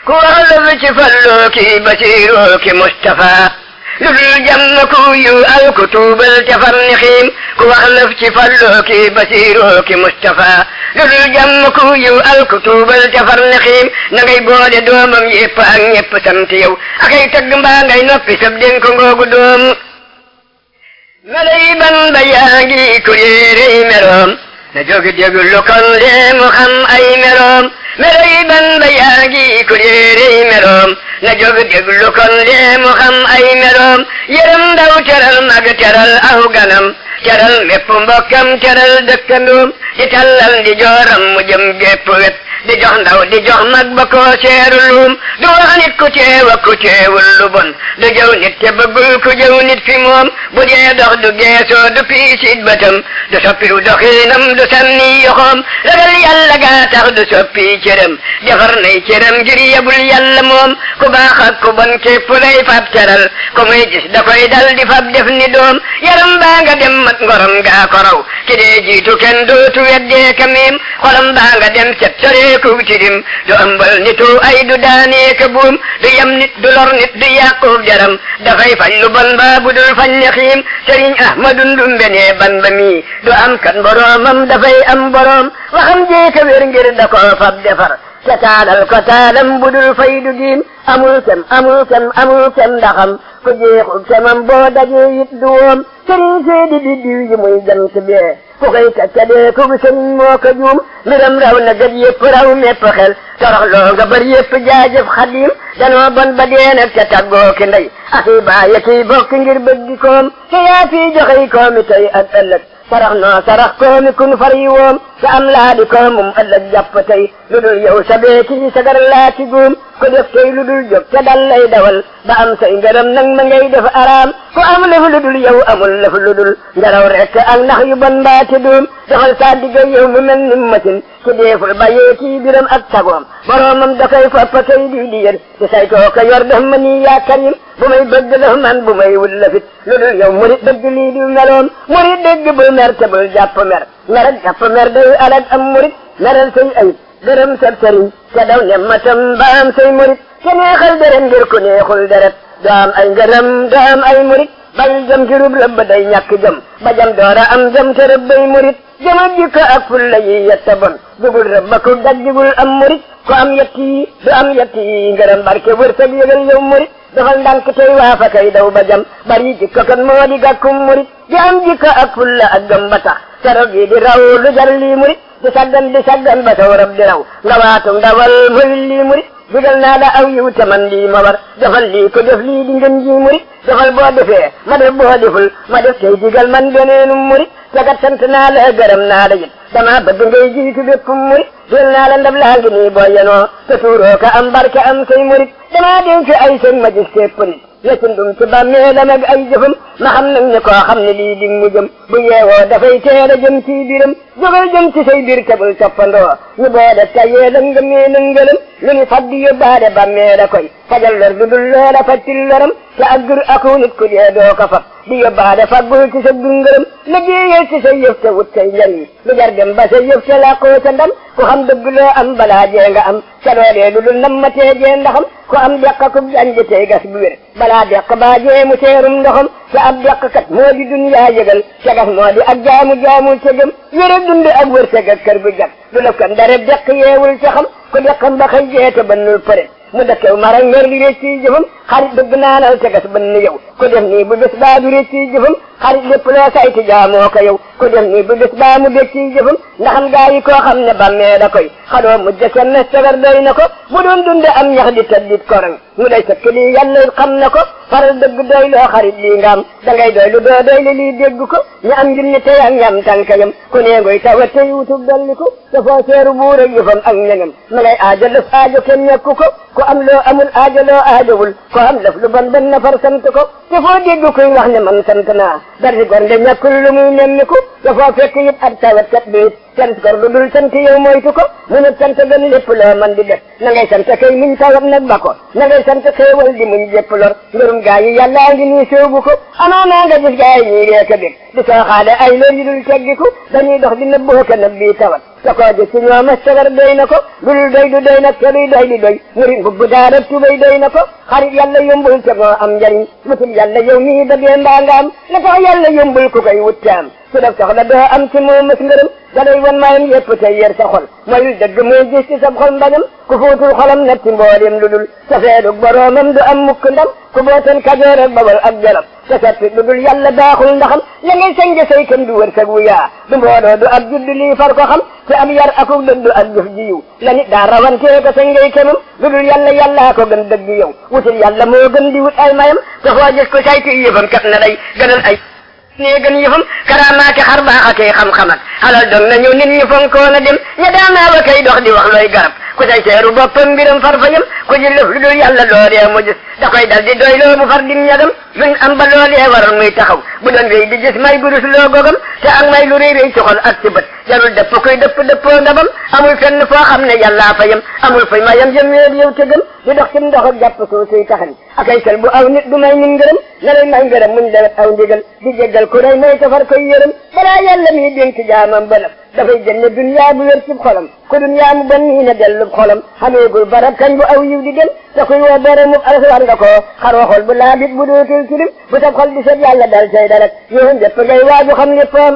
ku wax la fi ci Fallu ki Basiiru ki Mustafa lu dul jàmm ku yu al ku tuubal te far ni xiim ku wax la fi ci Fallu ki Basiiru ki Mustafa lu dul jàmm ku yu al ku tuubal te far ni xiim na ngay boole doomam yépp ak ñépp sant yow akay tagg mbaa ngay noppi sab den ko ngoogu doom melay ban ba yaa ngi ku réerey meloom na jóg déglu kon lee mu xam ay meloom melay ban ba yaa ngi ku réerey meloom na jóg déglu kon lee mu xam ay meloom yërëm ndaw teral mag teral aw ganam teral mépp mbokkam teral dëkkandoom di tallal di jooram mu jëm gépp wet di jox ndaw di jox mag ba ko seeru luum du wax nit ku teew ak ku teewul lu bon du jëw nit te bëggul ku jëw nit fi moom bu dee dox du geesoo du piisit bëtam du soppiru doxiinam du sànni yoxoom ragal yàlla gaa tax du soppi cëram defar nay cëram ngir yebul yàlla moom ku baax ak ku bon képp lay fab teral ku muy gis da koy dal di fab def ni doom yaram baa nga dem mat ngorom gaa ko raw ki dee jiitu kenn dootu weddee kamim xolam baa nga dem set sore ku tirim du ëmbal nitu ay du daanee ka buum du yem nit du lor nit du yàqub jaram dafay fañ lu bon ba bu dul fañ ne xiim Sëriñ Ahmadu Ndumbe ne ban ba mi du am kan boroomam dafay am boroom waxam jeeka wér ngir da ko fab defar te taalal ko taalam bu dul fay du diim amul kem ndaxam ku jeexul kemam boo dajee it du woom sëriñ seedi di diw yi muy jant bee ku koy kaccadee ku sëriñ moo ko juum mbiram raw na gët yëpp raw mépp xel toroxloo nga bari yëpp jaajëf Xadim danoo bon ba dee nag ca tàggoo ki ndey aki baay ki bokk ngir bëggi koom te yaa fii joxey koomi tey ak ëllëg sarax noo sarax koomi kun far yi woom te am laa di koomum ëllëg jàpp tey lu dul yow sabee ki sagar laa ci guum ko def tey lu dul jóg te dal lay dawal ba am say ngërëm nag ma ngay def araam ku am lëf lu dul yow amul lëf lu dul ngelaw rekk ak ndax yu bon mbaate duum doxal saa digga yow mu mel ni machine ci deeful bàyyee kii biram ak sagoom boroomam da koy foppa kay di yër ci saytoo ko yor def ma nii yaa karim bu may bëgg lëf man bu may wul lëfit lu dul yow murit dëgg lii di meloom murit dëgg bul mer te bul jàpp mer mer ak jàpp mer day alag am murit meral say ayib gërëm sab sëriñ te daw ne matam ba am say murit te neexal deret ngir ku neexul deret doo am ay ngërëm doo am ay murit bal jëm ci rub rëbb day ñàkk jëm ba jëm doora am jëm te rëbbay murit jëm ak jikko ak fulla yi yetta bon jugul rëbb ku daj jugul am murit ku am yett yi du am yett yi ngërëm barke wërsëg yëgal yow murit dafal ndànk tey waa fa kay daw ba jëm bari jikko kan moo di gàkkum murit di am jikko ak fulla ak gëm ba tax sarog yi di raw lu jar lii murit di saggan ba taw rab di raw nga waatum dawal muy lii murit digal naa la aw yiw te man lii ma war defal lii ko def lii di ngeen ji murit defal boo defee ma def boo deful ma def tey digal man beneenum murit sagat sant naa la gërëm naa la it dama bëgg ngay jiitu bépp murit jël naa la ndab laa ngi nii boo yenoo te tuuroo ka am barke am say murit dama denc ay seen ma gis tepp nit yëccundum ci bàmmeelam ak ay jëfam ma xam nag ne koo xam ne lii di mu jëm bu yeewoo dafay teel a jëm ci biram jógal jëm ci say biir te bul toppandoo ñu boole tayee la nga mee na ngëlam lu ñu fag di yóbbaale bàmmee la koy fajal lor du dul loola fajtil loram te ak gur aku nit ku dee doo ko fab di yóbbaale faggul ci sa dungërëm liggéeyal ci sa yëf te wut say njariñ lu jar dem ba sa yëf te làqoo ca ndam ku xam dëgg loo am balaa jee nga am ca loolee lu dul nam ma tee jee ndaxam ku am deq kub janj tey gas bu wér balaa deq baa jee mu teerum ndoxam te ab deq kat moo di duniyaa yëgal ca gas moo di ak jaamu ca gëm wér ak dund ak wërsëg ak kër bu jag du lëf kan dara deq yeewul ca xam ku deqam ba xëy jee te bannul përe mu dëkkew mara ngër di récc ci jëfam xarit dëgg naanal te gas bann yow ku def nii bu bés baa du récc ci jëfam xarit lépp loo sayti jaamoo ko yow ku def nii bu bés baa mu bég ci jëfam ndaxam gaa yi koo xam ne bàmmee da koy xadoo mujj kenn sagar doy na ko bu doon dunde am ñax di tëddit korang mu day sëkk lii yàlla xam na ko faral dëgg doy loo xarit lii nga am dangay doy lu doo doy li lii dégg ko ñu am junni tey ak ñam tànkayam ku nee ngoy tawa tey wutub dolli ko dafoo seeru buur ak yëfam ak ñangam ma ngay aajo lëf aajo kenn ñekku ko ku am loo amul aajo loo aajowul ko am lëf lu bon ben nafar sant ko te foo dégg kuy wax ne man sant naa dari gonde ñàkkul lu muy nemmiku dafoo fekk it ak tawat kat bi it sant kor lu dul sant yow moytu ko mu ne sant gën lépp loo man di def na ngay sant kay muñ tawat nag ba ko na ngay sant xéewal di muñ jépp lor ngërum gaa yi yàllaa ngi nii soobu ko amaanaa nga gis gaa yi ñii reeka bég di sooxaale ay lor yi dul teggiku dañuy dox di nëbboo ka nëb bii tawat te koo gis ci ñoom a sagar doy na ko lu dul doy du doy nag te luy doy di doy murit mbubb daara tubay doy na ko xarit yàlla yombul te moo am njariñ mutul yàlla yow mii bëggee mbaa nga am la tax yàlla yombul ku koy wut te am su def soxla doo am ci moo mës ngërëm dalay wan maayam yépp tey yër sa xol mooy dëgg muy gis ci sa xol mbañam ku fuutul xolam nag ci mbooleem lu dul safeelug boroomam du am mukk ndam ku booteen Kajoor ak Bawol ak Jolof te sappi lu dul yàlla baaxul ndaxam la ngay sañja say kam du wërsëg wu yaa du mbooloo du ab judd lii far ko xam te ab yar akuk dëddu ak jëf ji yiw la nit daa rawantee ko sa ngay kemam lu dul yàlla yàllaa ko gën dëgg yow wutul yàlla moo gën di wut ay mayam te foo gis ko saytu yëfam kat na lay gënal ay nee gën yëfam karaamaati xar baaxatee xam-xam ak xalal dong na ñëw nit ñi fonkoon a dem ña daanaa wa kay dox di wax looy garab ku say seeru boppam mbiram far fa yam ku ji lëf lu dul yàlla loolee mu gis da koy dal di doy loo mu far dim ñagam luñ am ba loolee waral muy taxaw bu doon wéy di gis may gurus loo gogam te ak may lu réy réy ci xol ak ci bët jarul dëpp koy dëppoo ndabam amul fenn foo xam ne yàllaa fa yam amul fay mayam jëm yéen yow te gëm di dox ci ndox ak jàpp soo suy taxani akay sel bu aw nit du may nit ngërëm na lay may ngërëm muñ dewet aw ndigal di jéggal ku rey mooy tafar koy yërëm balaa yàlla mi dénk jaamam ba nag dafay jënne dunyaa bu wér ci xolam ku dunyaa mu bon nii na dellu xolam xameegul barab kañ bu aw yiw di dem te kuy woo bere mu alxuraan nga ko xar waxol bu laabit bu dootul tilim bu sab xol di set yàlla dal say dara yoon jëpp ngay waaju xam léppam